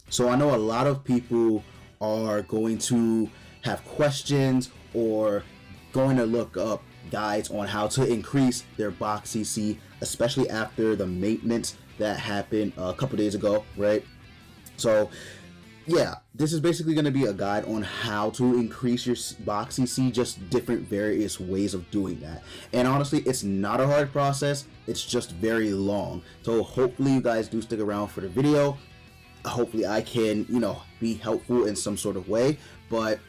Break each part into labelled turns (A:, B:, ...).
A: So I know a lot of people are going to have questions or going to look up guides on how to increase their box CC, especially after the maintenance that happened a couple days ago, right? So yeah, this is basically going to be a guide on how to increase your box CC, just different various ways of doing that. And honestly, it's not a hard process, it's just very long. So hopefully you guys do stick around for the video. Hopefully I can, be helpful in some sort of way, but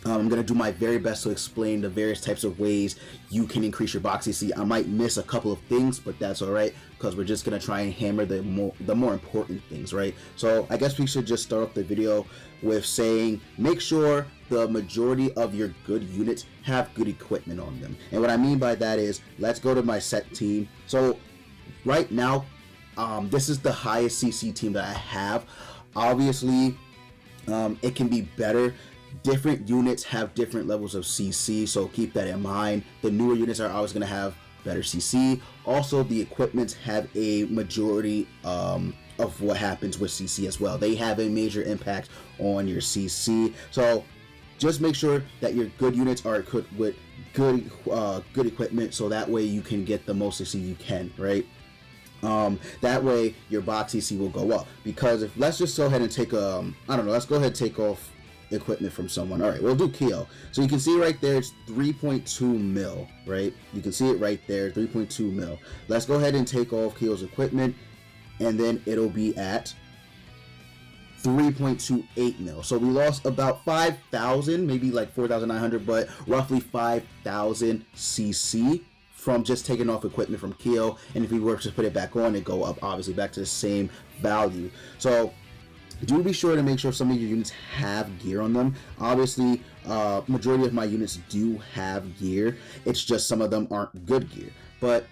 A: I'm going to do my very best to explain the various types of ways you can increase your box CC. I might miss a couple of things, but that's alright, because we're just going to try and hammer the more important things, right? So I guess we should just start off the video with saying, make sure the majority of your good units have good equipment on them. And what I mean by that is, let's go to my set team. So right now, this is the highest CC team that I have. Obviously, it can be better. Different units have different levels of CC, so keep that in mind. The newer units are always going to have better CC. Also, the equipments have a majority of what happens with CC as well. They have a major impact on your CC. So just make sure that your good units are equipped with good equipment, so that way you can get the most CC you can, right? That way your box CC will go up. Because if, let's just go ahead and take let's go ahead and take off equipment from someone. All right, we'll do Keo. So you can see right there, it's 3.2 mil, right? You can see it right there, 3.2 mil. Let's go ahead and take off Keo's equipment, and then it'll be at 3.28 mil. So we lost about 5,000, maybe like 4,900, but roughly 5,000 CC from just taking off equipment from Keo. And if we were to put it back on, it go up obviously back to the same value. So do be sure to make sure some of your units have gear on them. Obviously, majority of my units do have gear. It's just some of them aren't good gear. But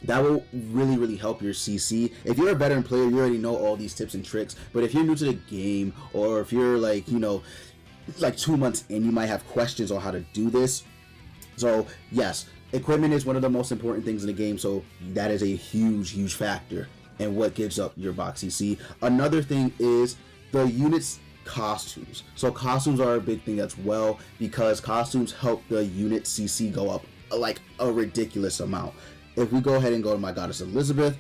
A: that will really help your CC. If you're a veteran player, you already know all these tips and tricks. But if you're new to the game, or if you're like, like 2 months in, you might have questions on how to do this. So yes, equipment is one of the most important things in the game. So that is a huge factor and what gives up your box CC. Another thing is the unit's costumes. So costumes are a big thing as well, because costumes help the unit CC go up like a ridiculous amount. If we go ahead and go to my goddess Elizabeth,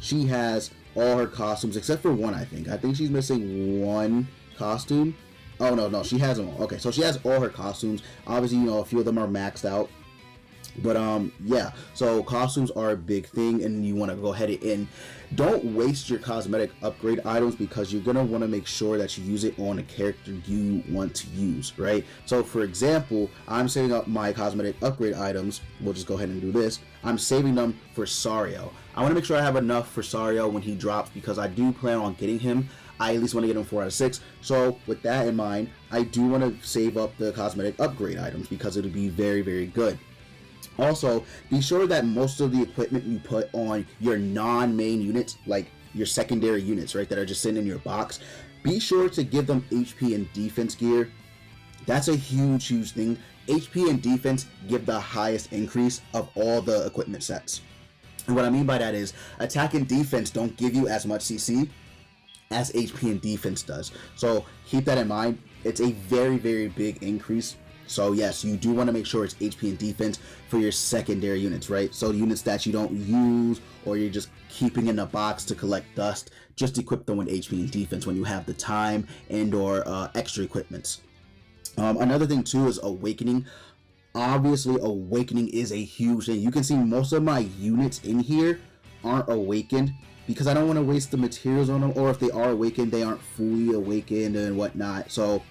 A: she has all her costumes except for one. I think she's missing one costume. Oh no, she has them all. Okay, so she has all her costumes. Obviously, a few of them are maxed out. But yeah, so costumes are a big thing, and you want to go ahead and don't waste your cosmetic upgrade items, because you're gonna want to make sure that you use it on a character you want to use, right? So for example, I'm saving up my cosmetic upgrade items. We'll just go ahead and do this. I'm saving them for Sario. I want to make sure I have enough for Sario when he drops, because I do plan on getting him. I at least want to get him 4 out of 6. So with that in mind, I do want to save up the cosmetic upgrade items, because it'll be very good. Also, be sure that most of the equipment you put on your non-main units, like your secondary units, right, that are just sitting in your box, be sure to give them HP and defense gear. That's a huge thing. HP and defense give the highest increase of all the equipment sets. And what I mean by that is, attack and defense don't give you as much CC as HP and defense does. So keep that in mind. It's a very big increase. So yes, you do want to make sure it's HP and defense for your secondary units, right? So units that you don't use, or you're just keeping in a box to collect dust, just equip them with HP and defense when you have the time and or extra equipments. Another thing too is awakening. Obviously, awakening is a huge thing. You can see most of my units in here aren't awakened, because I don't want to waste the materials on them, or if they are awakened, they aren't fully awakened and whatnot. So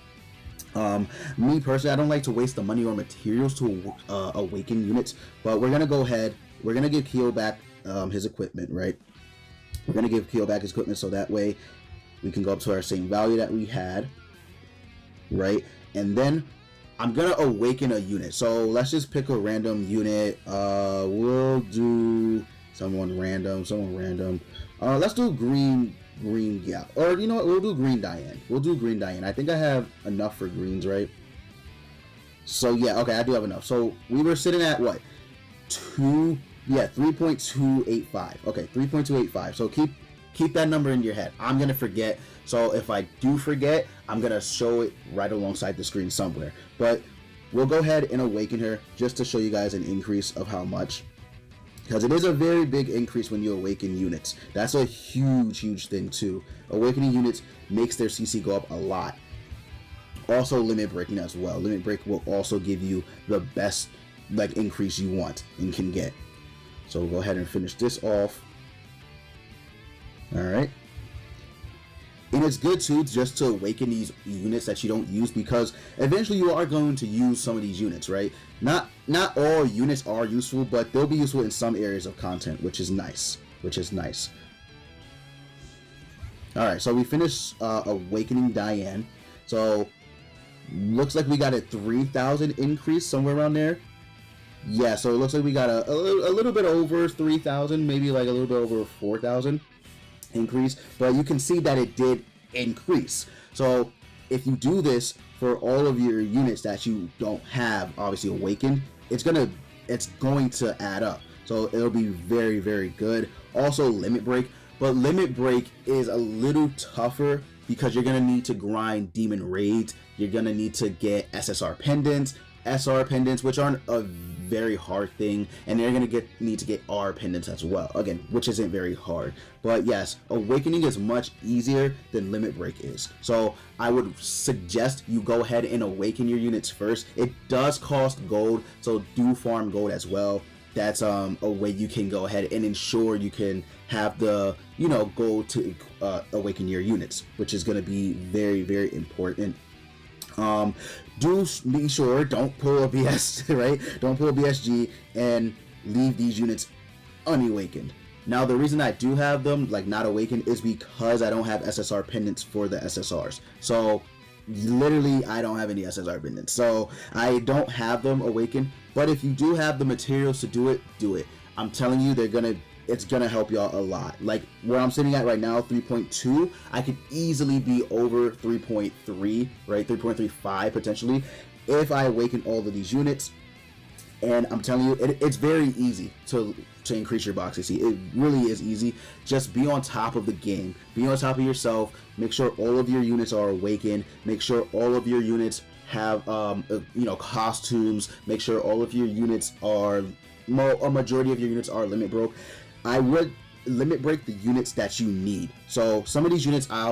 A: me personally, I don't like to waste the money or materials to awaken units. But we're gonna go ahead, we're gonna give Keo back his equipment, right? We're gonna give Keo back his equipment, so that way we can go up to our same value that we had, right? And then I'm gonna awaken a unit. So let's just pick a random unit. We'll do someone random. Let's do green, yeah. Or you know what, we'll do green Diane. I think I have enough for greens, right? So yeah, okay, I do have enough. So we were sitting at what? 3.285. Okay, 3.285. So keep keep that number in your head. I'm gonna forget, so if I do forget, I'm gonna show it right alongside the screen somewhere. But we'll go ahead and awaken her just to show you guys an increase of how much, because it is a very big increase when you awaken units. That's a huge thing too. Awakening units makes their CC go up a lot. Also limit breaking as well. Limit break will also give you the best like increase you want and can get. So we'll go ahead and finish this off. All right. And it's good too just to awaken these units that you don't use, because eventually you are going to use some of these units, right? Not all units are useful, but they'll be useful in some areas of content, which is nice. All right, so we finished awakening Diane. So looks like we got a 3,000 increase somewhere around there. Yeah, so it looks like we got a little bit over 3,000, maybe like a little bit over 4,000 increase, but you can see that it did increase. So if you do this for all of your units that you don't have obviously awakened, it's going to add up. So it'll be very good. Also limit break, but limit break is a little tougher because you're gonna need to grind demon raids. You're gonna need to get SSR pendants, SR pendants, which aren't a very hard thing, and they're gonna need to get R pendants as well, again, which isn't very hard. But yes, awakening is much easier than limit break is, so I would suggest you go ahead and awaken your units first. It does cost gold, so do farm gold as well. That's a way you can go ahead and ensure you can have the gold to awaken your units, which is going to be very important. Do be sure, don't pull a BS, right? Don't pull a BSG and leave these units unawakened. Now, the reason I do have them like not awakened is because I don't have SSR pendants for the SSRs. So literally I don't have any SSR pendants, so I don't have them awakened. But if you do have the materials to do it, do it. I'm telling you, it's gonna help y'all a lot. Like where I'm sitting at right now, 3.2, I could easily be over 3.3, right? 3.35 potentially if I awaken all of these units. And I'm telling you, it's very easy to increase your box CC. It really is easy. Just be on top of the game. Be on top of yourself. Make sure all of your units are awakened. Make sure all of your units have costumes. Make sure all of your units are, a majority of your units are limit broke. I would limit break the units that you need. So some of these units I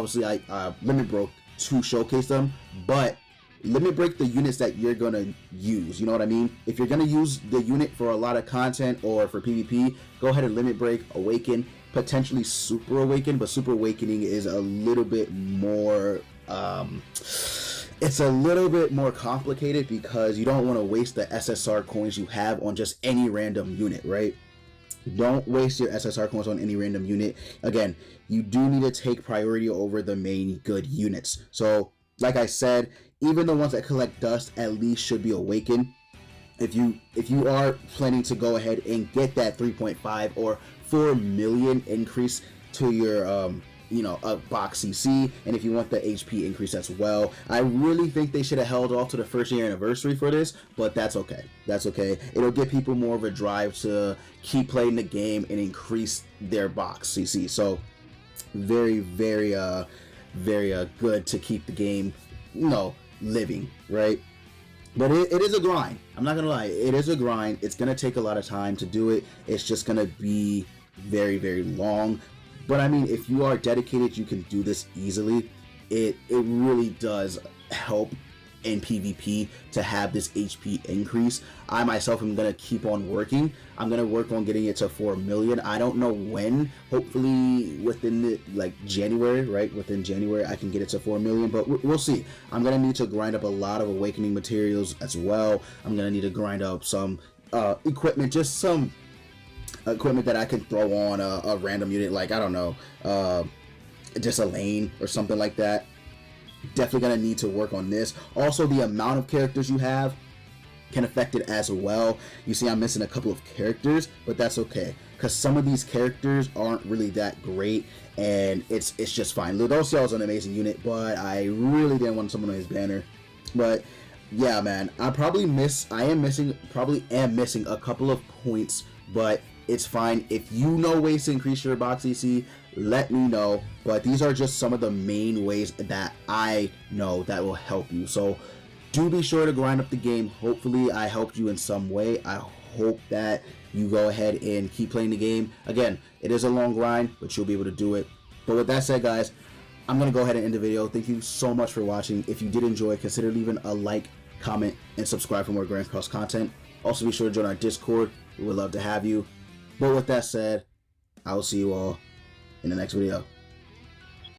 A: limit broke to showcase them, but limit break the units that you're gonna use. You know what I mean? If you're gonna use the unit for a lot of content or for PvP, go ahead and limit break, awaken, potentially super awaken. But super awakening is a little bit more it's a little bit more complicated because you don't want to waste the SSR coins you have on just any random unit, right? Don't waste your SSR coins on any random unit. Again, you do need to take priority over the main good units. So like I said, even the ones that collect dust at least should be awakened. If you are planning to go ahead and get that 3.5 or 4 million increase to your box CC, and if you want the HP increase as well, I really think they should have held off to the first year anniversary for this, but that's okay. It'll give people more of a drive to keep playing the game and increase their box CC. So very good to keep the game living, right? But it is a grind. I'm not gonna lie, it is a grind. It's gonna take a lot of time to do it. It's just gonna be very long. But I mean, if you are dedicated, you can do this easily. It really does help in PvP to have this HP increase. I myself am gonna keep on working. I'm gonna work on getting it to 4 million. I don't know when. Hopefully within January, right? Within January, I can get it to 4 million. But we'll see. I'm gonna need to grind up a lot of awakening materials as well. I'm gonna need to grind up some equipment, just some equipment that I can throw on a random unit, like I don't know, just a lane or something like that. Definitely gonna need to work on this. Also, the amount of characters you have can affect it as well. You see, I'm missing a couple of characters, but that's okay because some of these characters aren't really that great, and it's just fine. Ludociel is an amazing unit, but I really didn't want someone on his banner. But yeah, man, I am missing a couple of points, but it's fine. If you know ways to increase your box CC, let me know. But these are just some of the main ways that I know that will help you. So do be sure to grind up the game. Hopefully I helped you in some way. I hope that you go ahead and keep playing the game. Again, it is a long grind, but you'll be able to do it. But with that said, guys, I'm going to go ahead and end the video. Thank you so much for watching. If you did enjoy, consider leaving a like, comment, and subscribe for more Grand Cross content. Also, be sure to join our Discord. We would love to have you. But with that said, I will see you all in the next video.